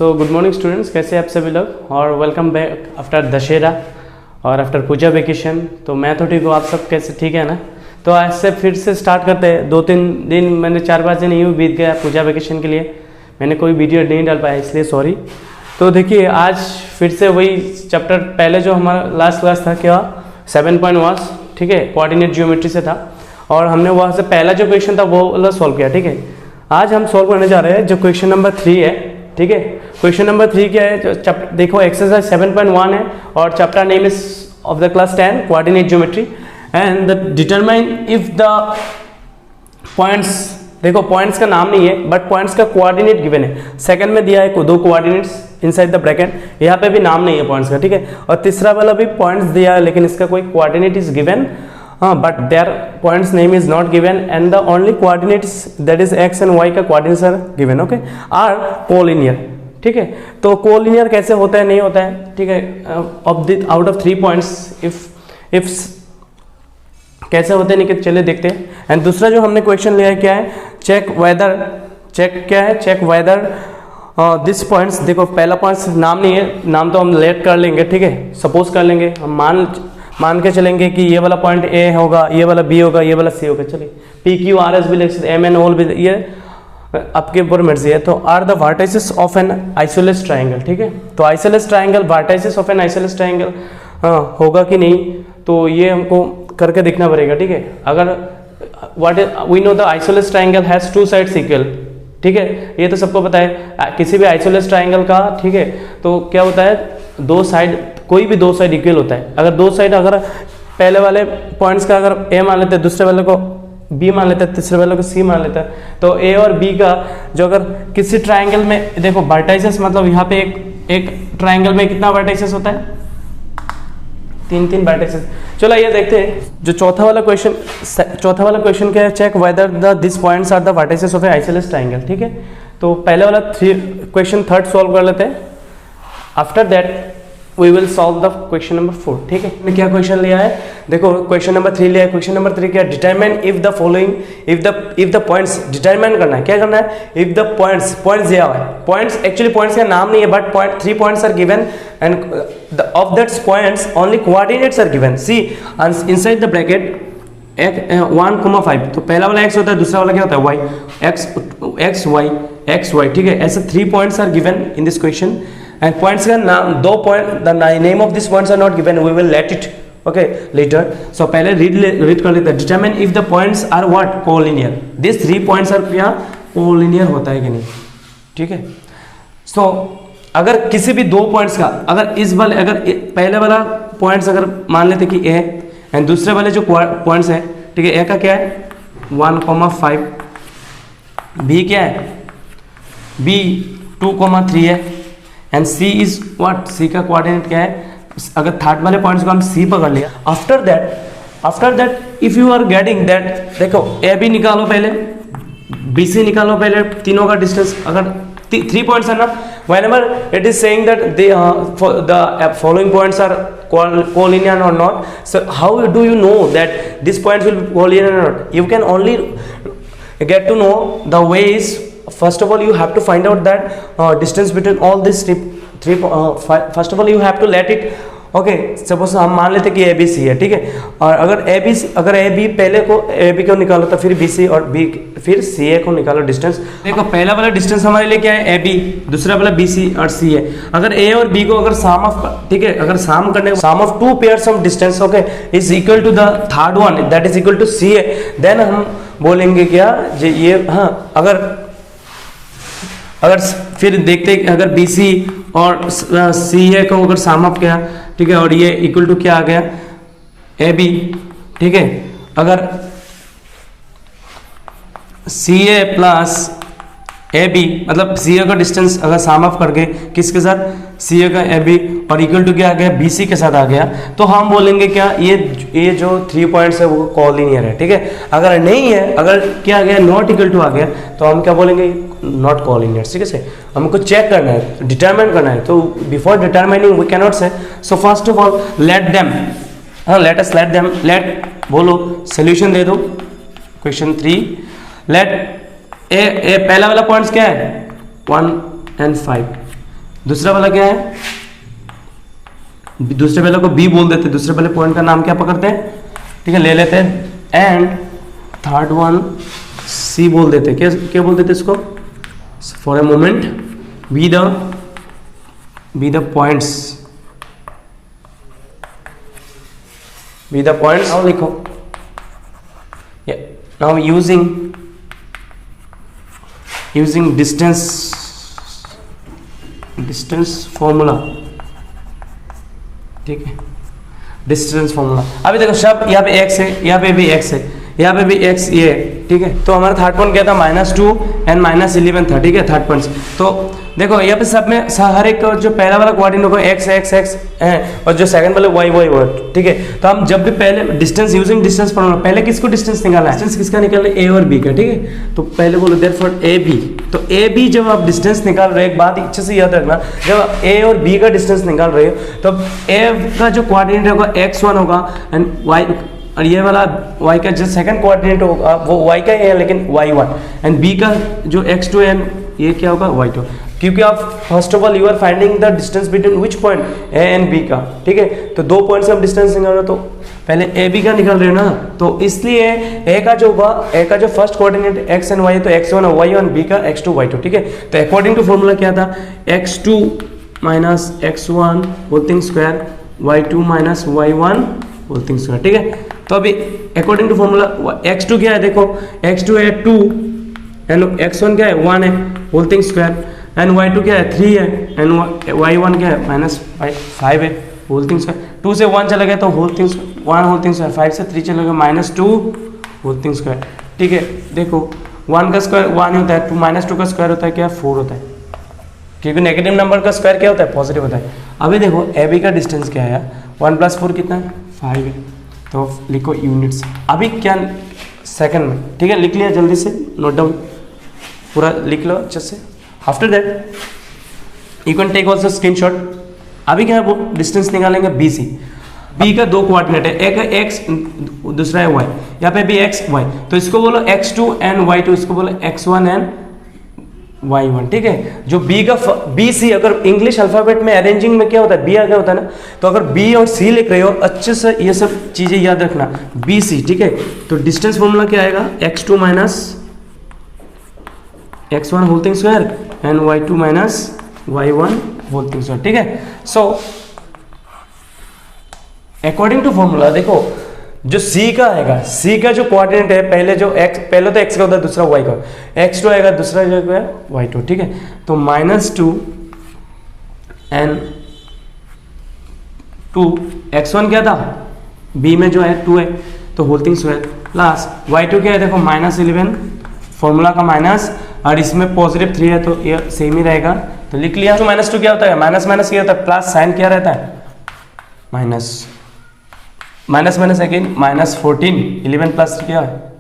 So good morning students, कैसे आप सभी लोग, और वेलकम बैक आफ्टर दशहरा और आफ्टर पूजा वेकेशन। तो मैं तो ठीक हूँ, आप सब कैसे, ठीक है ना। तो आज से फिर से स्टार्ट करते हैं। 2-3 दिन मैंने 4-5 दिन यूँ बीत गया पूजा वेकेशन के लिए, मैंने कोई वीडियो नहीं डाल पाया, इसलिए सॉरी। तो देखिए आज फिर से वही चैप्टर, पहले जो हमारा लास्ट क्लास था क्या 7.1, ठीक है, कोऑर्डिनेट ज्योमेट्री से था, और हमने वहाँ से पहला जो क्वेश्चन था वो वाला सॉल्व किया, ठीक है। आज हम सॉल्व करने जा रहे हैं जो क्वेश्चन नंबर 3 है, ठीक है। क्वेश्चन नंबर 3 क्या है, जो चैप्टर देखो एक्सरसाइज 7.1 है और chapter name is of the class 10 coordinate geometry and the determine if the points, देखो पॉइंट्स का नाम नहीं है बट पॉइंट्स का कोऑर्डिनेट गिवन है। सेकंड में दिया है 2 कोऑर्डिनेट्स इनसाइड द ब्रैकेट, यहाँ पे भी नाम नहीं है पॉइंट्स का, ठीक है। और तीसरा वाला भी पॉइंट्स दिया है लेकिन इसका कोई coordinate is given, but their points name is not given and the only coordinates that is x and y का coordinates are given, okay, are collinear, ठीक है। तो collinear कैसे होता है, नहीं होता है, ठीक है। out of 3 points if कैसे होते हैं, नहीं, चलिए देखते हैं। एंड दूसरा जो हमने क्वेश्चन लिया है क्या है, चेक वेदर दिस पॉइंट्स, देखो पहला पॉइंट्स नाम नहीं है, नाम तो हम लेट कर लेंगे, ठीक है, सपोज कर लेंगे, हम मान के चलेंगे कि ये वाला पॉइंट ए होगा, ये वाला बी होगा, ये वाला सी होगा, चलिए पी क्यू आर एस भी लिख सकते, एम एन ओल भी, ये आपके ऊपर मर्जी है। तो are the vertices of an isosceles triangle, ठीक है। तो isosceles triangle, vertices of an isosceles triangle होगा कि नहीं, तो ये हमको करके देखना पड़ेगा, ठीक है। अगर what we know the isosceles triangle has 2 sides equal, ठीक है, ये तो सबको पता है किसी भी आइसोलेस ट्राइंगल का, ठीक है। तो क्या होता है, 2 साइड, कोई भी 2 साइड इक्वल होता है। अगर 2 साइड, अगर पहले वाले पॉइंट्स का अगर ए मान लेते हैं, दूसरे वाले को बी मान लेते हैं, तीसरे वाले को सी मान लेता है, तो ए और बी का जो अगर किसी ट्राइंगल में, देखो वर्टाइसेस मतलब यहाँ पे एक ट्राइंगल में कितना वर्टाइसेस होता है, 3 वर्टाइसेस। चलो ये देखते हैं जो चौथा वाला क्वेश्चन क्या है, check whether this points are the vertices of a isosceles triangle, ठीक है। तो पहले वाला क्वेश्चन थर्ड सॉल्व कर लेते हैं, after that we will solve the question number 4, ठीक है। मैंने क्या क्वेश्चन लिया है, देखो क्वेश्चन नंबर 3 लिया है। क्वेश्चन नंबर 3 क्या, determine if the following, if the points, determine करना है, क्या करना है, इफ द पॉइंट्स दिया हुआ है, पॉइंट्स एक्चुअली पॉइंट्स का नाम नहीं है but 3 points are given and of that's points only coordinates are given. See inside the bracket 1,5, तो पहला वाला x होता है, दूसरा वाला क्या होता है y, x y, ठीक है। ऐसे 3 points are given in this question and points का नाम, 2 point, the name of this points are not given, we will let it, okay, later. So पहले रीड कर लेते हैं, determine if the points are what, collinear, this 3 points are क्या, collinear होता है कि नहीं, ठीक है। सो अगर किसी भी 2 पॉइंट्स का, अगर इस वाले, अगर पहले वाला पॉइंट्स अगर मान लेते कि ए एंड दूसरे वाले जो पॉइंट्स है, ठीक है, ए का क्या है 1,5, बी क्या है, बी 2,3 है एंड सी इज व्हाट, सी का कोऑर्डिनेट क्या है, अगर थर्ड वाले पॉइंट्स को हम सी पकड़ लिया, after that if you are getting that, देखो ए बी निकालो पहले, बी सी निकालो पहले, तीनों का डिस्टेंस, अगर 3 पॉइंट्स है ना, whenever it is saying that the following points are collinear or not, so how do you know that these points will be collinear or not? You can only get to know the ways. First of all you have to find out that distance between all these three first of all you have to let it, okay, suppose हम मान लेते कि ए B सी है, ठीक है। और अगर A B पहले को ए बी को निकालो तो फिर बी सी और बी फिर सी ए को निकालो डिस्टेंस। देखो पहला वाला डिस्टेंस हमारे लिए क्या है, ए बी, दूसरा वाला बी सी और सी है। अगर ए और बी को अगर साम ऑफ, ठीक है, अगर साम करने sum of 2 pairs of distance, okay, is equal to the third one that is equal to C A, then हम बोलेंगे क्या, ये, हाँ, अगर फिर देखते अगर बी सी और सी ए को अगर साम ऑफ किया, ठीक है, और ये इक्वल टू क्या आ गया, ए बी, ठीक है। अगर सी ए प्लस ए बी, मतलब सी ए का डिस्टेंस अगर साम ऑफ करके किसके साथ, सी ए का ए बी, और इक्वल टू क्या आ गया, बी सी के साथ आ गया, तो हम बोलेंगे क्या, ये जो 3 पॉइंट्स है वो कोलिनियर है, ठीक है। अगर नहीं है, अगर क्या आ गया, नॉट इक्वल टू आ गया, तो हम क्या बोलेंगे, नॉट कोलिनियर, ठीक है। हमको चेक करना है, डिटरमाइन करना है, तो before determining we cannot say, so first of all let them, let बोलो, सोल्यूशन दे दो क्वेश्चन 3, लेट ए पहला वाला पॉइंट्स क्या है 1 and 5, दूसरा वाला क्या है, दूसरे वाले को बी बोल देते, दूसरे वाले पॉइंट का नाम क्या पकड़ते हैं, ठीक है, ले लेते हैं। एंड थर्ड वन सी बोल देते, क्या क्या बोल देते इसको, for a moment be the points, be the points. Now लिखो, नाउ यूजिंग डिस्टेंस फॉर्मूला, ठीक है, डिस्टेंस फॉर्मूला। अभी देखो शब्द यहाँ पे x है, यहाँ पे भी x है, यहाँ पे भी x ये है, ठीक है। तो हमारा थर्ड पॉइंट क्या था, -2 एंड -11 था, ठीक है, थर्ड पॉइंट। तो देखो यहाँ पे सब में हर एक जो पहला वाला कोऑर्डिनेट होगा x है और जो सेकंड वाला y, ठीक है। तो हम जब भी पहले डिस्टेंस यूजिंग डिस्टेंस फॉर्मूला, पहले किसको डिस्टेंस निकाला है, डिस्टेंस किसका निकाला है, a और b का, ठीक है। तो पहले बोलो देयरफॉर ab, तो ab जब आप डिस्टेंस निकाल रहे हो, एक बात अच्छे से याद रखना, जब a और b का डिस्टेंस निकाल रहे हो तो a का जो कोऑर्डिनेट होगा x1 होगा एंड y, और ये वाला y का जो सेकंड कोऑर्डिनेट होगा वो y का ही है लेकिन y1, एंड b का जो x2 है ये क्या होगा, y2, क्योंकि आप first of all you are finding the distance between which point a and b का, ठीक है। तो दो पॉइंट से हम डिस्टेंस निकाल रहे हो तो पहले a b का निकाल रहे हो ना, तो इसलिए a का जो होगा, a का जो first coordinate x and y है तो x1 और y1, b का x2 y2, ठीक है। तो अकॉर्डिंग टू फॉर्मूला क्या था, x2 minus x1 whole thing square y2 minus y1 whole thing square, ठीक है। तो अभी अकॉर्डिंग टू फॉर्मूला x2 क्या है, देखो x2 है 2 एंड x1 क्या है 1 है whole thing square, and y2 क्या है 3 है एंड y1 क्या है -5 है होल थिंग स्क्वायर। 2 से 1 चला गया तो whole thing 1 whole thing square, 5 से 3 चला गया -2 होल थिंग स्क्वायर, ठीक है। देखो 1 का स्क्वायर 1 होता है, -2 का स्क्वायर होता है क्या, 4 होता है, क्योंकि नेगेटिव नंबर का स्क्वायर क्या होता है, पॉजिटिव होता है। अभी देखो AB का डिस्टेंस क्या है, 1 + 4 कितना है, 5 है, तो लिखो यूनिट्स। अभी क्या सेकंड में, ठीक है, लिख लिया, जल्दी से नोट डाउन पूरा लिख लो अच्छे से। After that you can take also screenshot. अभी क्या है वो डिस्टेंस निकालेंगे BC, B का दो कोऑर्डिनेट है, एक है x दूसरा है y, यहाँ पे भी x y, तो इसको बोलो x2 एंड y2, इसको बोलो x1 एंड y1, ठीक है। जो B का BC, अगर इंग्लिश अल्फाबेट में अरेंजिंग में क्या होता है, B आगे होता है ना, तो अगर B और C लिख रहे हो अच्छे से ये सब चीजें याद रखना, BC, ठीक है। तो डिस्टेंस फॉर्मूला क्या आएगा, x2 minus x1 whole thing square and y2 minus y1 whole thing square, ठीक है। सो अकॉर्डिंग टू फॉर्मूला देखो जो C का आएगा, C का जो कोऑर्डिनेट है, पहले जो x, पहले तो x का होता है, दूसरा y का, x2 आएगा, दूसरा जो है y2, ठीक है। तो -2 एंड 2, x1 क्या था, B में जो है 2 है तो whole thing square, plus y2 क्या है, देखो -11 फॉर्मूला का माइनस, और इसमें पॉजिटिव 3 है तो ये सेम ही रहेगा, तो लिख लिया। तो -2 क्या होता है, माइनस माइनस क्या होता है, प्लस साइन क्या रहता है, माइनस माइनस अगेन -14, 11 प्लस क्या है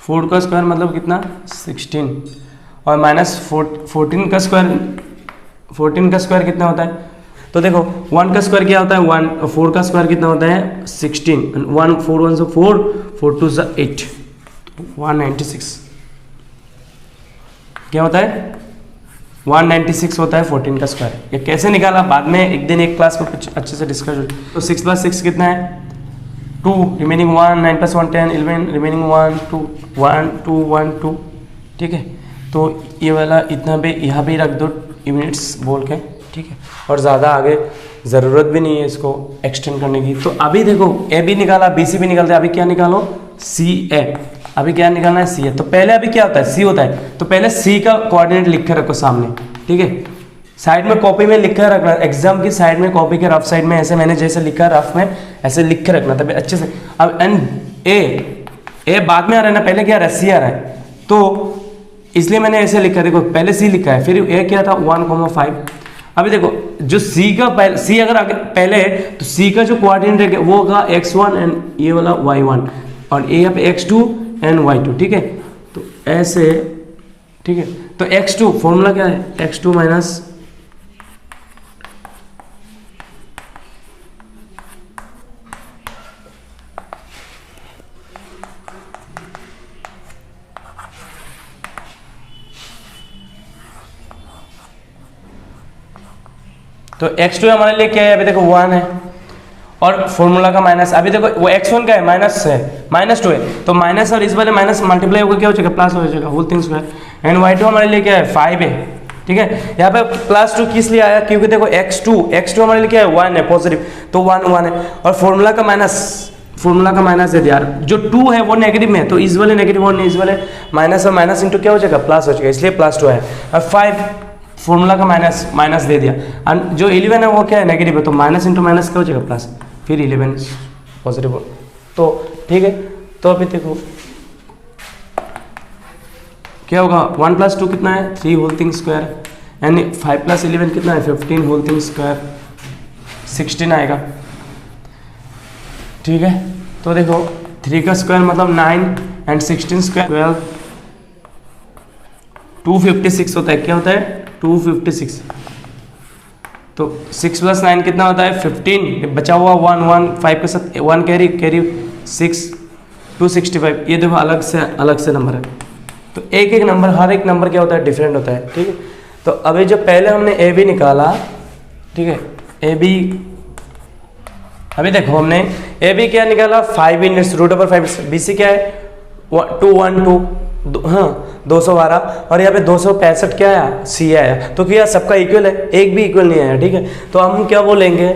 4 का स्क्वायर मतलब कितना 16, और -14 का स्क्वायर कितना होता है, तो देखो 1 का स्क्वायर क्या होता है 1, 4 का स्क्वायर कितना होता है 16, 1 4 1 से 4 4 2 से 8, 196 क्या होता है 196 होता है 14 का स्क्वायर। ये कैसे निकाला बाद में एक दिन एक क्लास में कुछ अच्छे से डिस्कस हो। तो 6 + 6 कितना है 2, रिमेनिंग 1, 9 + 1 10, 11, रिमेनिंग 1 2 1 2 1 2, ठीक है। तो ये वाला इतना भी यहाँ भी रख दो यूनिट्स बोल के, ठीक है, और ज़्यादा आगे ज़रूरत भी नहीं है इसको एक्सटेंड करने की। तो अभी देखो ए भी निकाला, BC भी निकालते, अभी क्या निकालो CA, अभी क्या निकालना है CA। तो पहले अभी क्या होता है C होता है, तो पहले C का कोऑर्डिनेट लिख कर रखो सामने, ठीक है, साइड में कॉपी में लिख कर रखना, एग्जाम की साइड में कॉपी के रफ साइड में ऐसे मैंने जैसे लिखा रफ में ऐसे लिख कर रखना तभी अच्छे से। अब एंड ए बाद में आ रहा है ना, पहले क्या आ रहा है C आ रहा है, तो इसलिए मैंने ऐसे लिखा, देखो पहले C लिखा है, फिर A क्या था 1,5। अभी देखो जो C का C अगर आगे पहले है तो C का जो कोऑर्डिनेट है वो होगा x1 एंड ये वाला y1, और ये यहाँ पे x2 एंड y2, ठीक है। तो ऐसे, ठीक है, तो x2 फॉर्मूला क्या है x2 माइनस तो x2 हमारे लिए क्या है, अभी देखो 1 है, और फॉर्मूला का माइनस, अभी देखो वो x1 का है, -2 है, तो माइनस और इस वाले माइनस मल्टीप्लाई होकर क्या हो जाएगा, प्लस हो जाएगा, whole thing square. And y2 हमारे लिए क्या है, 5 है, ठीक है। यहाँ पे +2 किस लिए आया, क्योंकि देखो x2 हमारे लिए क्या है, 1 है, पॉजिटिव, तो 1 है, और फॉर्मूला का माइनस है यार, जो 2 है वो नेगेटिव में है, तो इस वाले नेगेटिव और इस वाले माइनस और माइनस इंटू क्या हो जाएगा, प्लस हो जाएगा, इसलिए +2 है। और 5 फॉर्मूला का माइनस दे दिया, और जो 11 है वो क्या है, नेगेटिव है, तो माइनस इंटू माइनस क्या हो जाएगा, प्लस, फिर 11 पॉजिटिव, तो ठीक है। तो अभी देखो क्या होगा, 1 + 2 कितना है, 3 होल थिंग स्क्वायर, यानी 5 + 11 कितना है, 15 होल थिंग स्क्वायर, 16 आएगा, ठीक है। तो देखो 3 का स्क्वायर मतलब 9 एंड 16 स्क्वायर 12, 256 होता है, क्या होता है, 256। तो 6 + 9 कितना होता है, 15, बचा हुआ 1 5 के साथ 1 कैरी 6, 265। ये देखो अलग से नंबर है, तो एक नंबर, हर एक नंबर क्या होता है, डिफरेंट होता है, ठीक है। तो अभी जो पहले हमने ए बी निकाला, ठीक है, ए बी, अभी देखो हमने ए बी क्या निकाला, 5 यूनिट्स, √5, बी सी क्या है, 212, हाँ 212, और यहाँ पे 265 क्या आया, सी आया, तो क्या सबका इक्वल है, एक भी इक्वल नहीं आया, ठीक है। तो हम क्या बोलेंगे,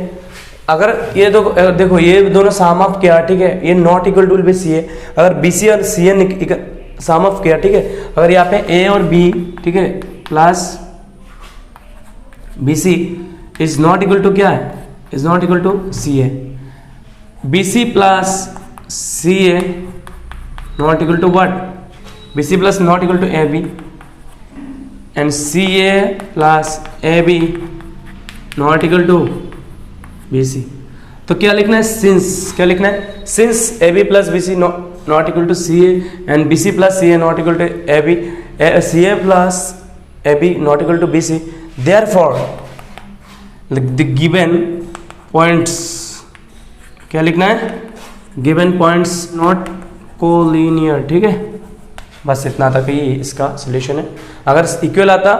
अगर ये देखो ये दोनों साम ऑफ किया, ठीक है, ये नॉट इक्वल टू सी है, अगर बी सी और सी ए साम ऑफ किया, ठीक है, अगर यहाँ पे ए और बी, ठीक है, plus B C is not equal to क्या है, is not equal to C A, B C plus C A not equal to what, B C plus not equal to A B, and C A plus A B not equal to B C. तो क्या लिखना है, since, क्या लिखना है, since A B plus B C not equal to C A, and B C plus C A not equal to A B, C A plus A B not equal to B C, therefore the given points, क्या लिखना है, given points not collinear, ठीक है। बस इतना तक ही इसका solution है। अगर इक्वल आता,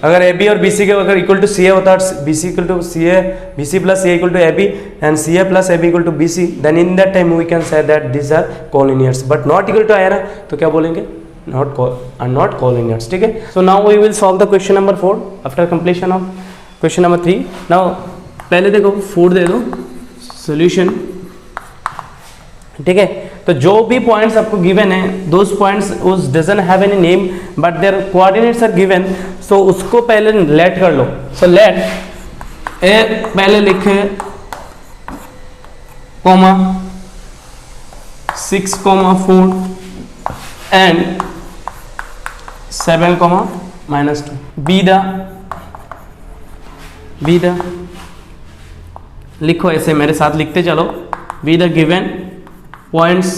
अगर ए बी और बी सी के अगर इक्वल टू सी ए होता, B C equal to C A, B C plus C A equal to A B, and C A plus A B equal to B C, then in that time we can say that this are collinears, but not equal to आया ना, तो क्या बोलेंगे, not collinears, ठीक है। So now we will solve the question number 4 after completion of question number 3। Now पहले देखो 4 दे दो सॉल्यूशन, ठीक है। तो जो भी पॉइंट्स आपको गिवन है, दोज पॉइंट्स उस doesn't have any name but their coordinates are given, so उसको पहले लेट कर लो। सो लेट ए पहले लिखे कॉमा 6, 4 एंड 7, -2 बी द लिखो, ऐसे मेरे साथ लिखते चलो, be the given points,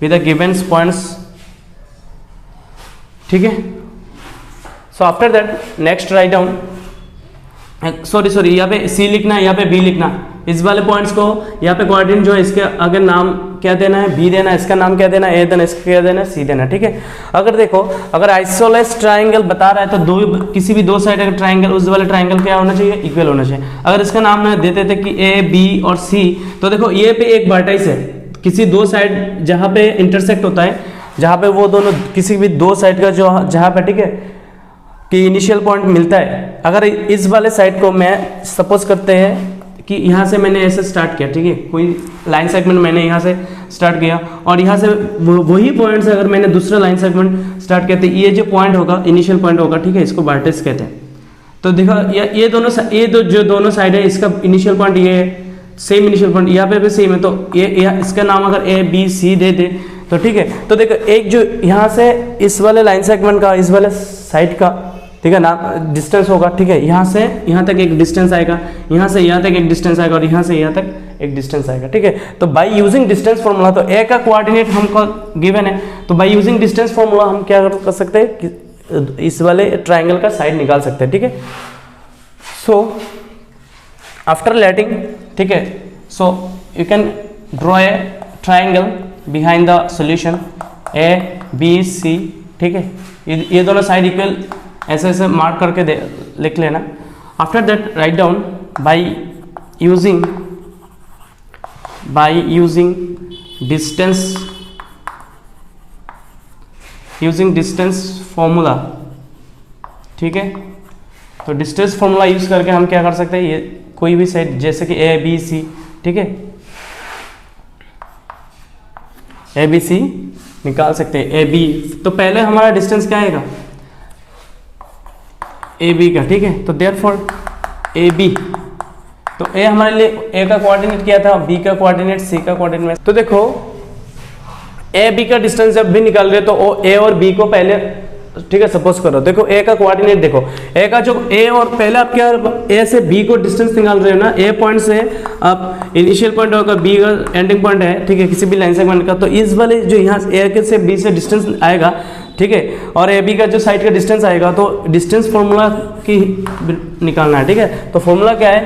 with the given points, ठीक है। So after that next write down, sorry यहाँ पे सी लिखना है, यहाँ पे बी लिखना, इस वाले पॉइंट्स को यहाँ पे कोऑर्डिनेट जो है इसके अगर नाम क्या देना है, बी देना है, इसका नाम क्या देना है, ए देना, इसका क्या देना है, सी देना, ठीक है। अगर देखो अगर आइसोलेस ट्राइंगल बता रहा है तो किसी भी दो साइड का ट्राइंगल, उस वाले ट्राइंगल क्या होना चाहिए, इक्वल होना चाहिए। अगर इसका नाम ना देते थे कि ए बी और सी, तो देखो ये पे एक वर्टेक्स है, किसी दो साइड जहाँ पे इंटरसेक्ट होता है, जहाँ पे वो दोनों किसी भी दो साइड का जो जहाँ पे, ठीक है, कि इनिशियल पॉइंट मिलता है। अगर इस वाले साइड को मैं सपोज करते हैं कि यहाँ से मैंने ऐसे स्टार्ट किया, ठीक है, कोई लाइन सेगमेंट मैंने यहाँ से स्टार्ट किया, और यहाँ से वही पॉइंट से अगर मैंने दूसरा लाइन सेगमेंट स्टार्ट किया, तो ये जो पॉइंट होगा इनिशियल पॉइंट होगा, ठीक है, इसको वर्टेक्स कहते हैं। तो देखो ये जो दोनों साइड है, इसका इनिशियल पॉइंट ये है, सेम इनिशियल पॉइंट यहाँ पे भी सेम है, तो ये इसका नाम अगर ए बी सी दे दे तो ठीक है। तो देखो एक जो यहाँ से इस वाले लाइन सेगमेंट का, इस वाले साइड का, ठीक है ना, डिस्टेंस होगा, ठीक है, यहाँ से यहाँ तक एक डिस्टेंस आएगा, यहाँ से यहाँ तक एक डिस्टेंस आएगा, और यहाँ से यहाँ तक एक डिस्टेंस आएगा, ठीक है। तो बाय यूजिंग डिस्टेंस फॉर्मूला, तो ए का कोऑर्डिनेट हमको गिवन है, तो बाय यूजिंग डिस्टेंस फॉर्मूला हम क्या कर सकते हैं कि इस वाले ट्राइंगल का साइड निकाल सकते हैं, ठीक है। सो आफ्टर लेटिंग, ठीक है, so you can draw a triangle behind the solution A B C, ठीक है। ये दोनों साइड इक्वल ऐसे ऐसे मार्क करके लिख लेना। After that write down by using distance formula, ठीक है। तो डिस्टेंस फॉर्मूला यूज करके हम क्या कर सकते हैं, ये कोई भी साइड जैसे कि ए बी सी, ठीक है, ए बी सी निकाल सकते हैं। ए बी, तो पहले हमारा डिस्टेंस क्या आएगा, ए बी का, ठीक है। तो देयरफॉर ए बी, तो ए हमारे लिए ए का कोऑर्डिनेट क्या था, बी का कोऑर्डिनेट, सी का कोऑर्डिनेट। तो देखो ए बी का डिस्टेंस जब भी निकाल रहे तो ए और बी को पहले, ठीक है, सपोज करो, देखो ए का कोऑर्डिनेट, देखो ए का जो ए और पहले आप क्या ए से बी को डिस्टेंस निकाल रहे हो ना, ए पॉइंट से आप इनिशियल पॉइंट होगा, बी का एंडिंग पॉइंट है, ठीक है, किसी भी लाइन सेगमेंट का। तो इस वाले जो यहाँ ए से बी से डिस्टेंस आएगा, ठीक है, और ए बी का जो साइड का डिस्टेंस आएगा, तो डिस्टेंस फॉर्मूला की निकालना है, ठीक है। तो फॉर्मूला क्या है,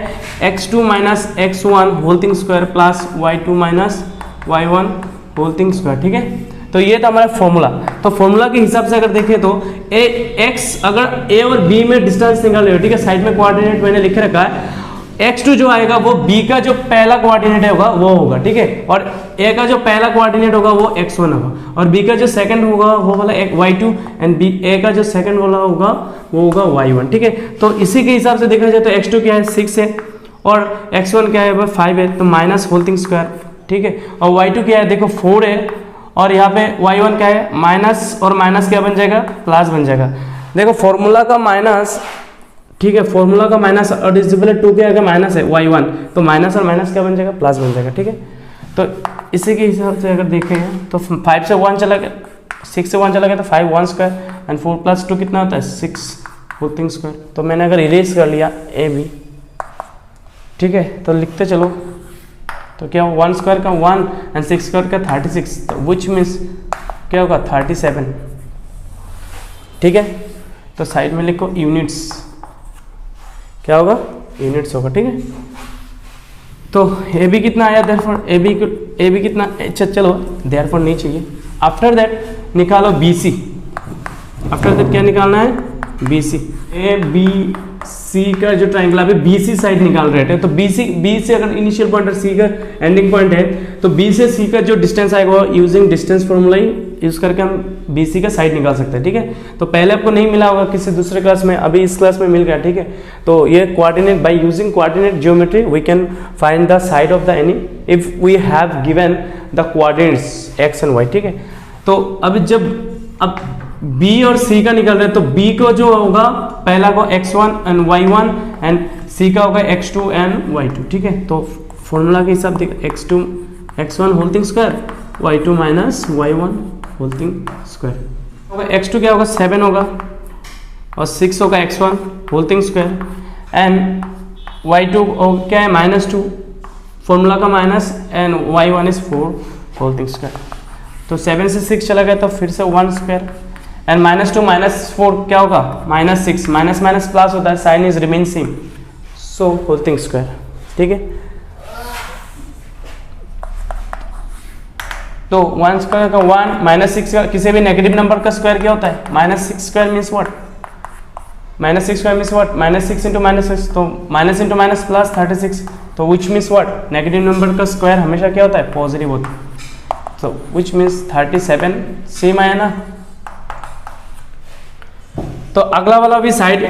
x2 minus x1 whole thing square plus y2 minus y1 whole thing square, ठीक है। तो ये था हमारा फॉर्मूला। तो फॉर्मूला के हिसाब से अगर देखें तो x, अगर a और b में डिस्टेंस निकाल रहे हो, ठीक है, साइड में कोऑर्डिनेट मैंने लिख रखा है, x2 जो आएगा वो b का जो पहला कोऑर्डिनेट होगा वो होगा, ठीक है, और a का जो पहला कोऑर्डिनेट होगा वो x1 होगा, और b का जो सेकंड होगा वो वाला y2, एंड a का जो सेकंड वाला होगा वो होगा y1, ठीक है। तो इसी के हिसाब से देखा जाए तो x2 क्या है 6 है, और x1 क्या है 5 है, तो माइनस होल थिंग स्क्वायर, ठीक है, और y2 क्या है देखो 4 है, और यहाँ पे y1 क्या है माइनस, और माइनस क्या बन जाएगा, प्लस बन जाएगा। देखो फॉर्मूला का माइनस, ठीक है, फॉर्मूला का माइनस और डिविजिबल 2 के आगे माइनस है y1, तो माइनस और माइनस क्या बन जाएगा, प्लस बन जाएगा, ठीक है। तो इसी के हिसाब से अगर देखें तो 5 से 1 चला गया, 6 से 1 चला गया, तो 5 1 स्क्वायर एंड 4 प्लस 2 कितना होता है 6 होल थिंग स्क्वायर। तो मैंने अगर इरेज कर लिया ए बी, ठीक है, तो लिखते चलो, तो क्या 1 स्क्वायर का 1 एंड 6 स्क्वायर का 36, तो विच मीन्स क्या होगा 37, ठीक है। तो साइड में लिखो यूनिट्स, क्या होगा यूनिट्स होगा, ठीक है। तो ए बी कितना आया, देयरफॉर ए बी कितना, अच्छा चलो देयरफॉर नहीं चाहिए। आफ्टर दैट निकालो बी सी, आफ्टर दैट क्या निकालना है बी सी, ए बी सी का जो ट्राइंगल अभी बी सी साइड निकाल रहे थे, तो बी से अगर इनिशियल पॉइंट और सी का एंडिंग पॉइंट है, तो बी से सी का जो डिस्टेंस आएगा यूजिंग डिस्टेंस फॉर्मूला यूज करके हम बी सी का साइड निकाल सकते हैं, ठीक है। तो पहले आपको नहीं मिला होगा किसी दूसरे क्लास में, अभी इस क्लास में मिल गया, ठीक है। तो ये coordinate, by using coordinate geometry we can find the side of the any if we have given the coordinates X and Y, ठीक है। तो अब जब B और C का निकल रहे हैं, तो B को जो होगा पहला को x1 and y1 and C का होगा x2 एंड y2, ठीक है। तो फॉर्मूला के हिसाब से x1 whole thing square y2 minus y1 whole thing square होगा, x2 क्या होगा 7 होगा, और 6 होगा x1 whole thing square and y2 क्या है -2, फॉर्मूला का minus, and y1 is 4 whole thing square. तो 7 से 6 चला गया, तो फिर से 1 स्क्वायर एंड -2 -4 क्या होगा -6, माइनस माइनस प्लस होता है, sign is remain same, so whole thing square, ठीक है। तो 1 स्क्वायर का 1 -6 का किसी भी नेगेटिव नंबर का स्क्वायर क्या होता है -6 square means what, -6 square means what -6 into -6, तो माइनस इंटू माइनस प्लस 36, तो which means what negative number का स्क्वायर हमेशा क्या होता है पॉजिटिव होता है, तो विच मीन्स 37 सेम आया ना। तो अगला वाला भी साइड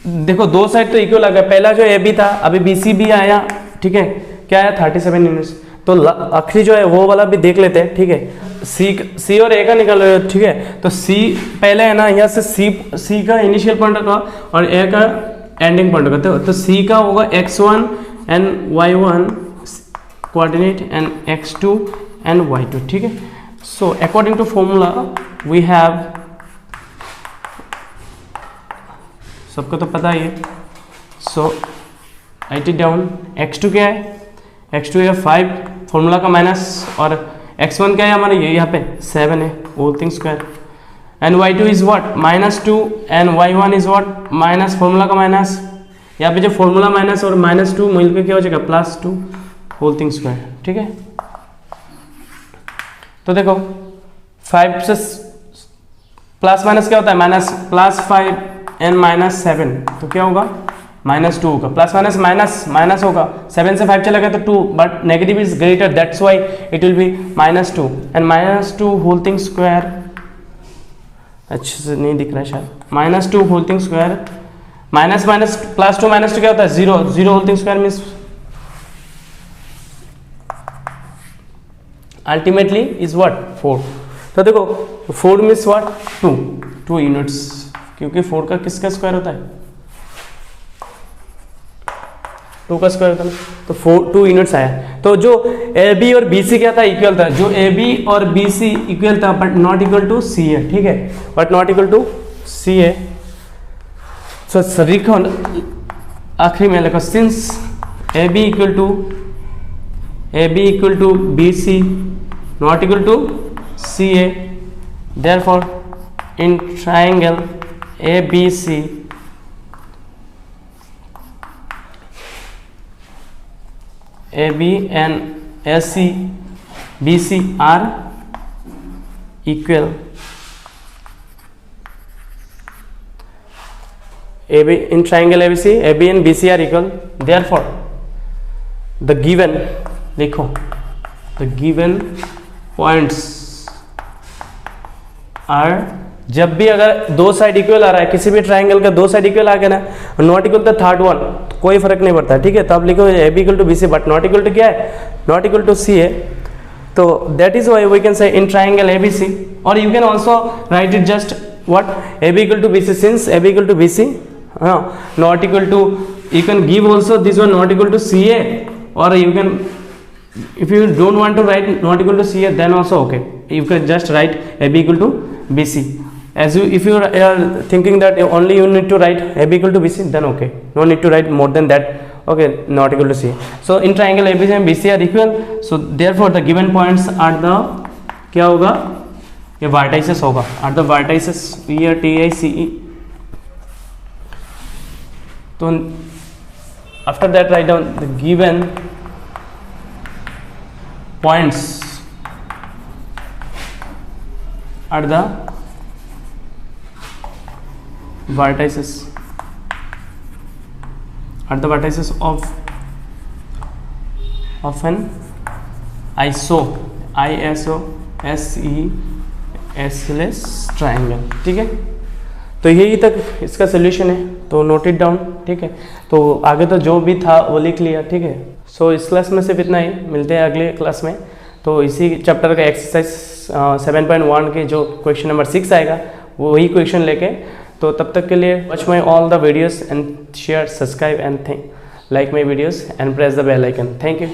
देखो, दो साइड तो इक्वल आ गया, पहला जो ए बी था अभी बी सी भी आया, ठीक है, क्या आया 37 यूनिट्स। तो आखिरी जो है वो वाला भी देख लेते हैं, ठीक है। सी और ए का निकल रहे हो, ठीक है। तो सी पहले है ना, यहाँ से सी का इनिशियल पॉइंट होगा और ए का एंडिंग पॉइंट होगा, तो सी का होगा x1 and y1 coordinate and x2 and y2, ठीक है। So according to formula we have, सबको तो पता ही है, सो राइट इट डाउन, x2 क्या है, x2 है 5 फॉर्मूला का माइनस, और x1 क्या है हमारे ये यहाँ पे 7 है whole thing square, and y2 is what -2 and y1 is what minus formula का माइनस, यहाँ पे जो फॉर्मूला माइनस और -2 मिलकर क्या हो जाएगा +2 होल थिंग स्क्वायर, ठीक है। तो देखो 5 से प्लस माइनस क्या होता है +5 एंड -7, तो क्या होगा -2 होगा, प्लस माइनस माइनस माइनस होगा, 7 से 5 चला गया तो 2, but negative is greater, that's why it will be -2 and -2 whole thing square, अच्छे से नहीं दिख रहा है शायद, -2 whole thing square, minus minus +2 -2 क्या होता है 0, 0 whole thing square means ultimately is what 4। तो देखो 4 मीन्स व्हाट 2 यूनिट्स, क्योंकि 4 का किसका स्क्वायर होता है 2 का स्क्वायर होता है, तो 2 यूनिट्स आया। तो जो ए बी और बी सी क्या था इक्वल था, जो ए बी और बी सी इक्वल था but not equal to C है, ठीक है, but not equal to C है। सो लिखो आखिरी में लिखो since A B equal to B C not equal to C A, therefore in triangle A B C AB and AC BC are equal. AB in triangle ABC, AB and BC are equal. Therefore, the given देखो the given points are, जब भी अगर दो side equal आ रहा है, किसी भी triangle का दो साइड इक्वल आ गया ना, not equal the third one, कोई फर्क नहीं पड़ता, ठीक है। तो आप लिखो A B equal to B C but not equal to क्या है, नॉट इक्वल टू सी है। तो that is why we can say in triangle A B C, और you can also write it just what A B equal to B C, since A B equal to B C not equal to, you can give also this one not equal to C A, और you can, if you don't want to write not equal to CA, then also okay, you can just write AB equal to BC. As you, if you are thinking that only you need to write AB equal to BC, then okay, no need to write more than that, okay, not equal to CA. So in triangle ABC and BC are equal, so therefore the given points are the, क्या होगा, ये vertices होगा, are the vertices here T I C E. तो after that write down the given points are the vertices of an isosceles triangle, ठीक है। तो यही तक इसका सोल्यूशन है, तो नोट इट डाउन, ठीक है। तो आगे तो जो भी था वो लिख लिया, ठीक है। सो इस क्लास में सिर्फ इतना ही, मिलते हैं अगले क्लास में। तो इसी चैप्टर का एक्सरसाइज 7.1 के जो क्वेश्चन नंबर 6 आएगा वो वही क्वेश्चन लेके। तो तब तक के लिए watch my all the videos and share, subscribe and like my videos and press the bell icon. Thank you.